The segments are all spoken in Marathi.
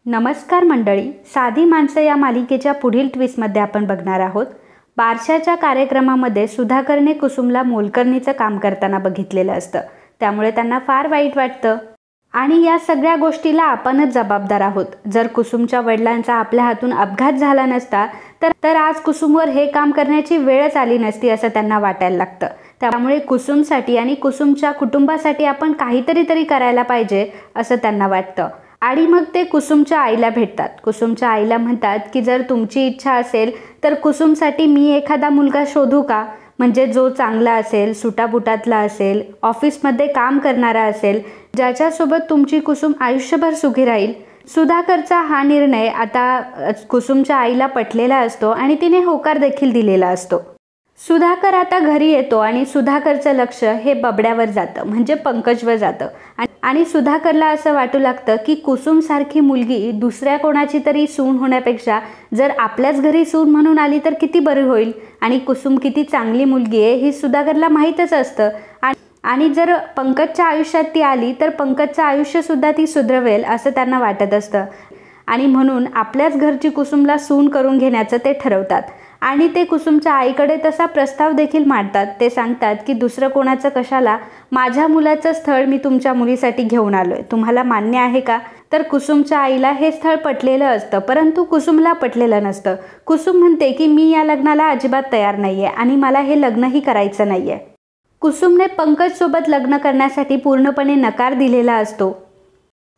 नमस्कार मंडळी, साधी माणसं या मालिकेच्या पुढील ट्विस्टमध्ये आपण बघणार आहोत. बारशाच्या कार्यक्रमामध्ये सुधाकरने कुसुमला मोलकरणीचं काम करताना बघितलेलं असतं. त्यामुळे त्यांना फार वाईट वाटतं आणि या सगळ्या गोष्टीला आपणच जबाबदार आहोत. जर कुसुमच्या वडिलांचा आपल्या हातून अपघात झाला नसता तर आज कुसुमवर हे काम करण्याची वेळच आली नसती असं त्यांना वाटायला लागतं. त्यामुळे कुसुमसाठी आणि कुसुमच्या कुटुंबासाठी आपण काहीतरी करायला पाहिजे असं त्यांना वाटतं. आणि मग ते कुसुमच्या आईला भेटतात. कुसुमच्या आईला म्हणतात की जर तुमची इच्छा असेल तर कुसुमसाठी मी एखादा मुलगा शोधू का, म्हणजे जो चांगला असेल, सुटाबुटातला असेल, ऑफिसमध्ये काम करणारा असेल, ज्याच्यासोबत तुमची कुसुम आयुष्यभर सुखी राहील. सुधाकरचा हा निर्णय आता कुसुमच्या आईला पटलेला असतो आणि तिने होकार देखील दिलेला असतो. सुधाकर आता घरी येतो आणि सुधाकरचं लक्ष हे बबड्यावर जातं, म्हणजे पंकजवर जातं. आणि सुधाकरला असं वाटू लागतं की कुसुमसारखी मुलगी दुसऱ्या कोणाची तरी सून होण्यापेक्षा जर आपल्याच घरी सून म्हणून आली तर किती बरं होईल. आणि कुसुम किती चांगली मुलगी आहे ही सुधाकरला माहीतच असतं. आणि जर पंकजच्या आयुष्यात ती आली तर पंकजचं आयुष्यसुद्धा ती सुधरवेल असं त्यांना वाटत असतं. आणि म्हणून आपल्याच घरची कुसुमला सून करून घेण्याचं ते ठरवतात. आणि ते कुसुमच्या आईकडे तसा प्रस्ताव देखील मांडतात. ते सांगतात की दुसरं कोणाचं कशाला, माझ्या मुलाचं स्थळ मी तुमच्या मुलीसाठी घेऊन आलोय, तुम्हाला मान्य आहे का. तर कुसुमच्या आईला हे स्थळ पटलेलं असतं, परंतु कुसुमला पटलेलं नसतं. कुसुम म्हणते की मी या लग्नाला अजिबात तयार नाहीये आणि मला हे लग्नही करायचं नाहीये. कुसुमने पंकजसोबत लग्न करण्यासाठी पूर्णपणे नकार दिलेला असतो.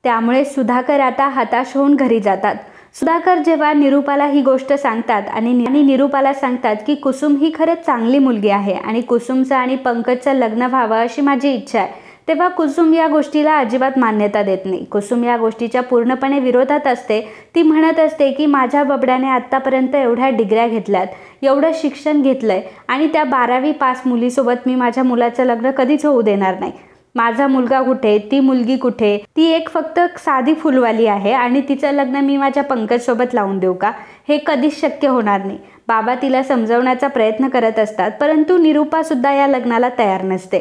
त्यामुळे सुधाकर आता हताश होऊन घरी जातात. सुधाकर जेव्हा निरूपाला ही गोष्ट सांगतात आणि निरूपाला सांगतात की कुसुम ही खरंच चांगली मुलगी आहे आणि कुसुमचं आणि पंकजचं लग्न व्हावं अशी माझी इच्छा आहे, तेव्हा कुसुम या गोष्टीला अजिबात मान्यता देत नाही. कुसुम या गोष्टीच्या पूर्णपणे विरोधात असते. ती म्हणत असते की माझ्या बबड्याने आत्तापर्यंत एवढ्या डिग्र्या घेतल्यात, एवढं शिक्षण घेतलंय आणि त्या 12वी पास मुलीसोबत मी माझ्या मुलाचं लग्न कधीच होऊ देणार नाही. माझा मुलगा कुठे, ती मुलगी कुठे, ती एक फक्त साधी फुलवाली आहे आणि तिचं लग्न मी माझ्या पंकजसोबत लावून देऊ का, हे कधीच शक्य होणार नाही. बाबा तिला समजावण्याचा प्रयत्न करत असतात, परंतु निरूपासुद्धा या लग्नाला तयार नसते.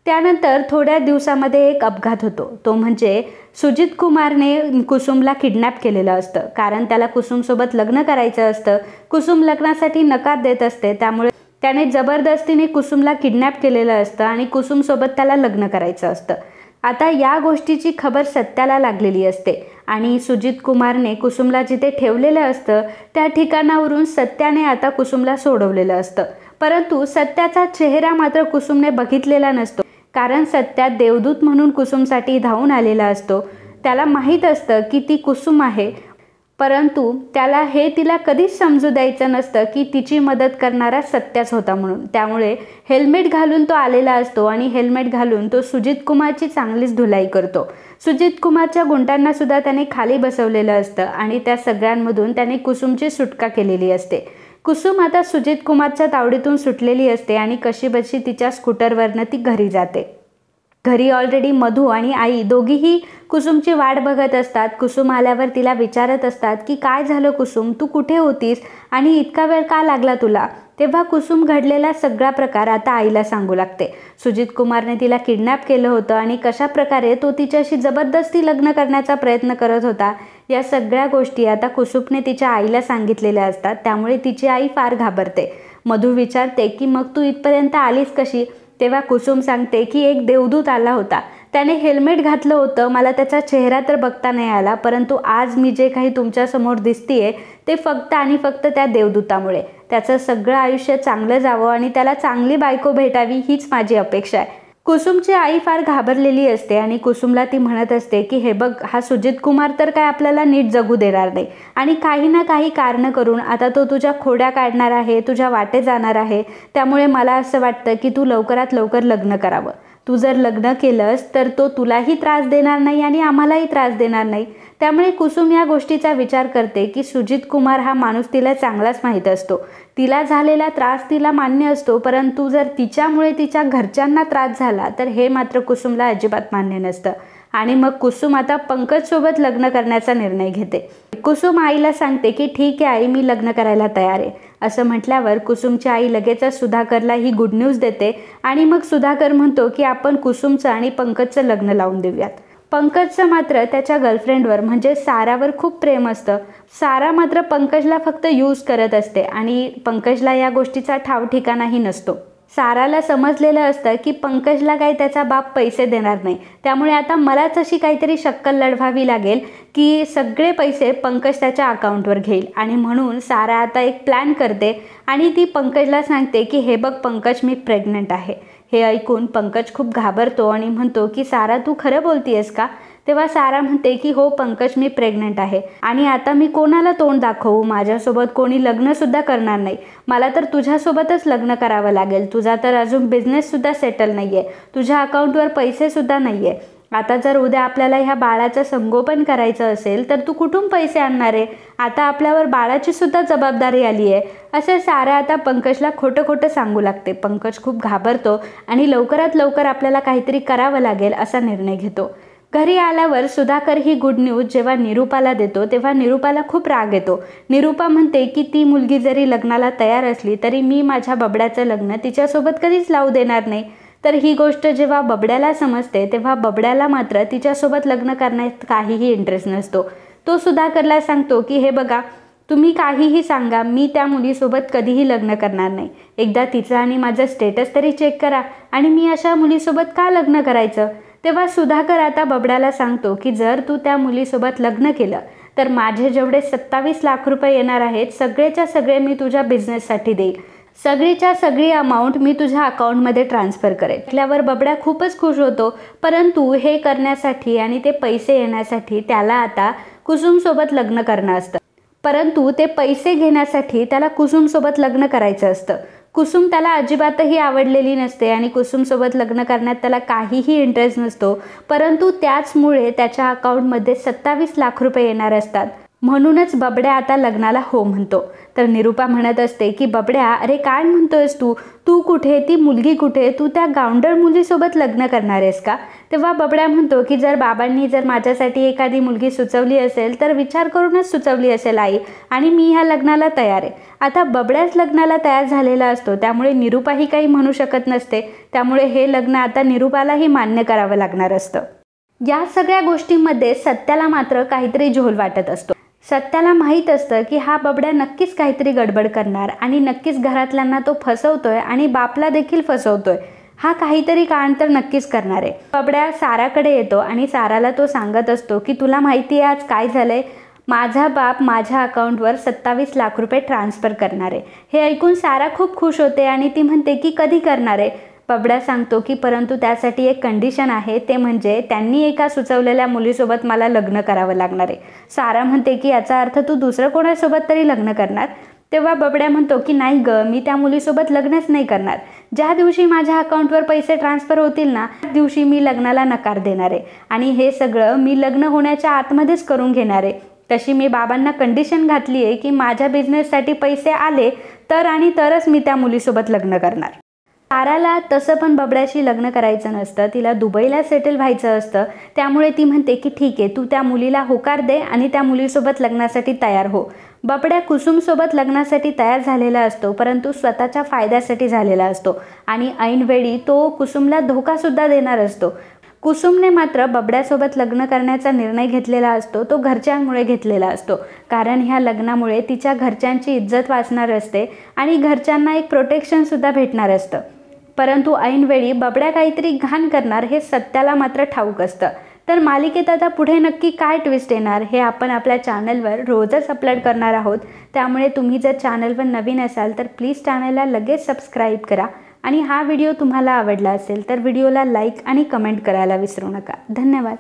त्यानंतर थोड्या दिवसामध्ये एक अपघात होतो. तो म्हणजे सुजित कुमारने कुसुमला किडनॅप केलेलं असतं, कारण त्याला कुसुमसोबत लग्न करायचं असतं. कुसुम लग्नासाठी नकार देत असते, त्यामुळे त्याने जबरदस्तीने कुसुमला किडनॅप केलेलं असतं आणि कुसुमसोबत त्याला लग्न करायचं असतं. आता या गोष्टीची खबर सत्याला लागलेली असते आणि सुजित कुमारने कुसुमला जिथे ठेवलेलं असतं त्या ठिकाणावरून सत्याने आता कुसुमला सोडवलेलं असतं. परंतु सत्याचा चेहरा मात्र कुसुमने बघितलेला नसतो, कारण सत्या देवदूत म्हणून कुसुमसाठी धावून आलेला असतो. त्याला माहीत असतं की ती कुसुम आहे, परंतु त्याला हे तिला कधीच समजू द्यायचं नसतं की तिची मदत करणारा सत्याच होता म्हणून. त्यामुळे हेल्मेट घालून तो आलेला असतो आणि हेल्मेट घालून तो सुजित कुमारची चांगलीच धुलाई करतो. सुजित कुमारच्या गुंडांना सुद्धा त्याने खाली बसवलेलं असतं आणि त्या सगळ्यांमधून त्याने कुसुमची सुटका केलेली असते. कुसुम आता सुजित कुमारच्या तावडीतून सुटलेली असते आणि कशीबशी तिच्या स्कूटरवरनं ती घरी जाते. घरी ऑलरेडी मधू आणि आई दोघीही कुसुमची वाट बघत असतात. कुसुम आल्यावर तिला विचारत असतात की काय झालं कुसुम, तू कुठे होतीस आणि इतका वेळ का लागला तुला. तेव्हा कुसुम घडलेला सगळा प्रकार आता आईला सांगू लागते. सुजित कुमारने तिला किडनॅप केलं होतं आणि कशा प्रकारे तो तिच्याशी जबरदस्ती लग्न करण्याचा प्रयत्न करत होता, या सगळ्या गोष्टी आता कुसुमने तिच्या आईला सांगितलेल्या असतात. त्यामुळे तिची आई फार घाबरते. मधू विचारते की मग तू इथपर्यंत आलीस कशी. तेव्हा कुसुम सांगते की एक देवदूत आला होता, त्याने हेल्मेट घातलं होतं, मला त्याचा चेहरा तर बघता नाही आला, परंतु आज मी जे काही तुमच्यासमोर दिसतीये ते फक्त आणि फक्त त्या देवदूतामुळे. त्याचं सगळं आयुष्य चांगलं जावं आणि त्याला चांगली बायको भेटावी हीच माझी अपेक्षा आहे. कुसुमची आई फार घाबरलेली असते आणि कुसुमला ती म्हणत असते की हे बघ, हा सुजित कुमार तर काय आपल्याला नीट जगू देणार नाही आणि काही ना काही कारणं करून आता तो तुझ्या खोड्या काढणार आहे, तुझ्या वाटे जाणार आहे. त्यामुळे मला असं वाटतं की तू लवकरात लवकर लग्न करावं. तू जर लग्न केलंस तर तो तुलाही त्रास देणार नाही आणि आम्हालाही त्रास देणार नाही. त्यामुळे कुसुम या गोष्टीचा विचार करते की सुजित कुमार हा माणूस तिला चांगलाच माहीत असतो. तिला झालेला त्रास तिला मान्य असतो, परंतु जर तिच्यामुळे तिच्या घरच्यांना त्रास झाला तर हे मात्र कुसुमला अजिबात मान्य नसतं. आणि मग कुसुम आता पंकजसोबत लग्न करण्याचा निर्णय घेते. कुसुम आईला सांगते की ठीक आहे आई, मी लग्न करायला तयार आहे. असं म्हटल्यावर कुसुमची आई लगेचच सुधाकरला ही गुड न्यूज देते आणि मग सुधाकर म्हणतो की आपण कुसुमचं आणि पंकजचं लग्न लावून देऊयात. पंकजचं मात्र त्याच्या गर्लफ्रेंडवर म्हणजे सारावर खूप प्रेम असतं. सारा मात्र पंकजला फक्त यूज करत असते आणि पंकजला या गोष्टीचा ठाव ठिकाणाही नसतो. साराला समजलेलं असतं की पंकजला काही त्याचा बाप पैसे देणार नाही, त्यामुळे आता मलाच अशी काहीतरी शक्कल लढवावी लागेल की सगळे पैसे पंकज त्याच्या अकाउंटवर घेईल. आणि म्हणून सारा आता एक प्लॅन करते आणि ती पंकजला सांगते की हे बघ पंकज, मी प्रेग्नंट आहे. हे ऐकून पंकज खूप घाबरतो आणि म्हणतो की सारा, तू खरं बोलतीयस का? तेव्हा सारा म्हणते की हो पंकज, मी प्रेग्नंट आहे आणि आता मी कोणाला तोंड दाखवू? माझ्यासोबत कोणी लग्नसुद्धा करणार नाही. मला तर तुझ्यासोबतच लग्न करावं लागेल. तुझा तर अजून बिझनेससुद्धा सेटल नाही आहे, तुझ्या अकाउंटवर पैसेसुद्धा नाही आहे. आता जर उद्या आपल्याला ह्या बाळाचं संगोपन करायचं असेल तर तू कुठून पैसे आणणार आहे? आता आपल्यावर बाळाची सुद्धा जबाबदारी आली आहे. असं सारा आता पंकजला खोटं खोटं सांगू लागते. पंकज खूप घाबरतो आणि लवकरात लवकर आपल्याला काहीतरी करावं लागेल असा निर्णय घेतो. घरी आल्यावर सुधाकर ही गुड न्यूज जेव्हा निरूपाला देतो तेव्हा निरूपाला खूप राग येतो. निरूपा म्हणते की ती मुलगी जरी लग्नाला तयार असली तरी मी माझ्या बबड्याचं लग्न तिच्यासोबत कधीच लावू देणार नाही. तर ही गोष्ट जेव्हा बबड्याला समजते तेव्हा बबड्याला मात्र तिच्यासोबत लग्न करण्यात काहीही इंटरेस्ट नसतो. तो सुधाकरला सांगतो की हे बघा, तुम्ही काहीही सांगा, मी त्या मुलीसोबत कधीही लग्न करणार नाही. एकदा तिचं आणि माझं स्टेटस तरी चेक करा आणि मी अशा मुलीसोबत का लग्न करायचं? तेव्हा सुधाकर आता बबड्याला सांगतो की जर तू त्या मुलीसोबत लग्न केलं तर माझे जेवढे 27 लाख रुपये येणार आहेत सगळेच्या सगळे मी तुझ्या बिझनेससाठी देईल. सगळीच्या सगळी अमाऊंट मी तुझ्या अकाउंटमध्ये ट्रान्सफर करेन. ऐकल्यावर बबड्या खूपच खुश होतो. परंतु हे करण्यासाठी आणि ते पैसे येण्यासाठी त्याला आता कुसुमसोबत लग्न करणं असतं. परंतु ते पैसे घेण्यासाठी त्याला कुसुमसोबत लग्न करायचं असतं. कुसुम त्याला अजिबातही आवडलेली नसते आणि कुसुमसोबत लग्न करण्यात त्याला काहीही इंटरेस्ट नसतो. परंतु त्याचमुळे त्याच्या अकाउंटमध्ये 27 लाख रुपये येणार असतात. म्हणूनच बबड्या आता लग्नाला हो म्हणतो. तर निरूपा म्हणत असते की बबड्या, अरे काय म्हणतोयस तू? तू कुठे, ती मुलगी कुठे? तू त्या गावंढळ मुलीसोबत लग्न करणार आहेस का? तेव्हा बबड्या म्हणतो की बाबांनी जर माझ्यासाठी एखादी मुलगी सुचवली असेल तर विचार करूनच सुचवली असेल आई, आणि मी ह्या लग्नाला तयार आहे. आता बबड्याच लग्नाला तयार झालेला असतो, त्यामुळे निरूपाही काही म्हणू शकत नसते. त्यामुळे हे लग्न आता निरूपालाही मान्य करावं लागणार असतं. या सगळ्या गोष्टींमध्ये सत्याला मात्र काहीतरी झोल वाटत असतो. सत्याला माहीत असतं की हा बबड्या नक्कीच काहीतरी गडबड करणार आणि नक्कीच घरातल्यांना तो फसवतोय आणि बापला देखील फसवतोय. हा काहीतरी कांड तर नक्कीच करणार आहे. बबड्या साराकडे येतो आणि साराला तो सांगत असतो की तुला माहिती आहे आज काय झालंय? माझा बाप माझ्या अकाउंटवर 27 लाख रुपये ट्रान्सफर करणार आहे. हे ऐकून सारा खूप खुश होते आणि ती म्हणते की कधी करणार आहे? बबड्या सांगतो की परंतु त्यासाठी एक कंडिशन आहे, ते म्हणजे त्यांनी एका सुचवलेल्या मुलीसोबत मला लग्न करावं लागणार आहे. सारा म्हणते की याचा अर्थ तू दुसरं कोणासोबत तरी लग्न करणार? तेव्हा बबड्या म्हणतो की नाही ग, मी त्या मुलीसोबत लग्नच नाही करणार. ज्या दिवशी माझ्या अकाउंटवर पैसे ट्रान्सफर होतील ना त्या दिवशी मी लग्नाला नकार देणार आहे आणि हे सगळं मी लग्न होण्याच्या आतमध्येच करून घेणार आहे. तशी मी बाबांना कंडिशन घातली आहे की माझ्या बिझनेससाठी पैसे आले तर आणि तरच मी त्या मुलीसोबत लग्न करणार. साराला तसं पण बबड्याशी लग्न करायचं नसतं, तिला दुबईला सेटल व्हायचं असतं. त्यामुळे ती म्हणते की ठीक आहे, तू त्या मुलीला होकार दे आणि त्या मुलीसोबत लग्नासाठी तयार हो. बबड्या कुसुमसोबत लग्नासाठी तयार झालेला असतो, परंतु स्वतःच्या फायद्यासाठी झालेला असतो आणि ऐनवेळी तो कुसुमला धोकासुद्धा देणार असतो. कुसुमने मात्र बबड्यासोबत लग्न करण्याचा निर्णय घेतलेला असतो, तो घरच्यांमुळे घेतलेला असतो. कारण ह्या लग्नामुळे तिच्या घरच्यांची इज्जत वाचणार असते आणि घरच्यांना एक प्रोटेक्शनसुद्धा भेटणार असतं. परंतु ऐनवेळी बबड्या काहीतरी घाण करणार हे सत्याला मात्र ठाऊक असतं. तर मालिकेत आता पुढे नक्की काय ट्विस्ट येणार हे आपण आपल्या चॅनलवर रोजच अपलोड करणार आहोत. त्यामुळे तुम्ही जर चॅनलवर नवीन असाल तर प्लीज चॅनलला लगेच सबस्क्राईब करा आणि हा व्हिडिओ तुम्हाला आवडला असेल तर व्हिडिओला लाईक आणि कमेंट करायला विसरू नका. धन्यवाद.